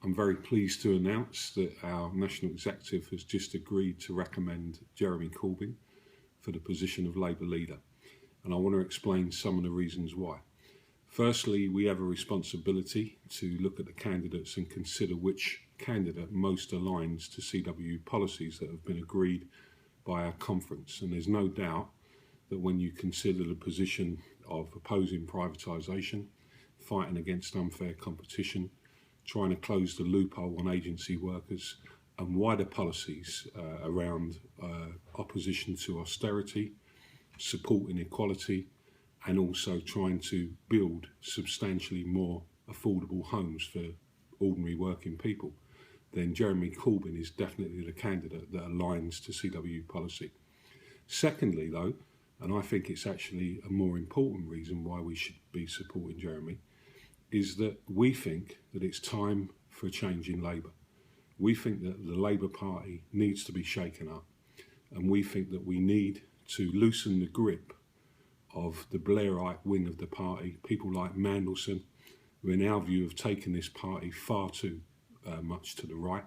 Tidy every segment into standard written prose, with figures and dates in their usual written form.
I'm very pleased to announce that our National Executive has just agreed to recommend Jeremy Corbyn for the position of Labour leader. And I want to explain some of the reasons why. Firstly, we have a responsibility to look at the candidates and consider which candidate most aligns to CWU policies that have been agreed by our conference. And there's no doubt that when you consider the position of opposing privatisation, fighting against unfair competition, trying to close the loophole on agency workers, and wider policies around opposition to austerity, supporting equality, and also trying to build substantially more affordable homes for ordinary working people, then Jeremy Corbyn is definitely the candidate that aligns to CWU policy. Secondly, though, and I think it's actually a more important reason why we should be supporting Jeremy, is that we think that it's time for a change in Labour. We think that the Labour Party needs to be shaken up, and we think that we need to loosen the grip of the Blairite wing of the party, people like Mandelson, who in our view have taken this party far too much to the right.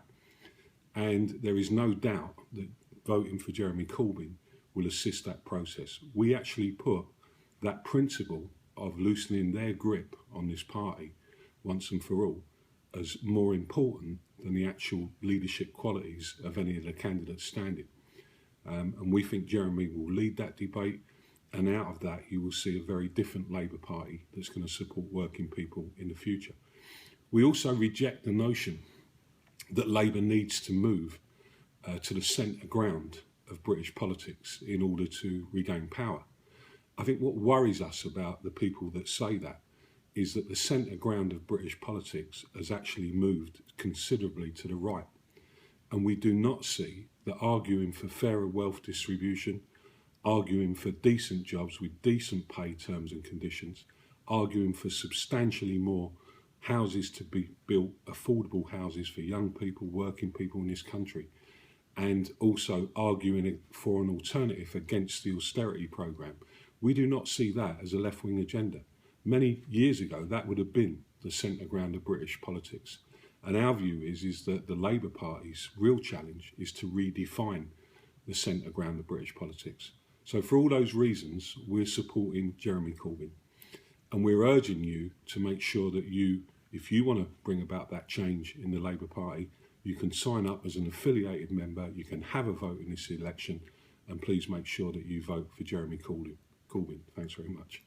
And there is no doubt that voting for Jeremy Corbyn will assist that process. We actually put that principle of loosening their grip on this party once and for all as more important than the actual leadership qualities of any of the candidates standing. And we think Jeremy will lead that debate, and out of that you will see a very different Labour Party that's going to support working people in the future. We also reject the notion that Labour needs to move to the centre ground of British politics in order to regain power. I think what worries us about the people that say that is that the centre ground of British politics has actually moved considerably to the right. And we do not see that arguing for fairer wealth distribution, arguing for decent jobs with decent pay terms and conditions, arguing for substantially more houses to be built, affordable houses for young people, working people in this country, and also arguing for an alternative against the austerity programme. We do not see that as a left-wing agenda. Many years ago, that would have been the centre ground of British politics. And our view is that the Labour Party's real challenge is to redefine the centre ground of British politics. So for all those reasons, we're supporting Jeremy Corbyn. And we're urging you to make sure that if you want to bring about that change in the Labour Party, you can sign up as an affiliated member, you can have a vote in this election, and please make sure that you vote for Jeremy Corbyn. Thanks very much.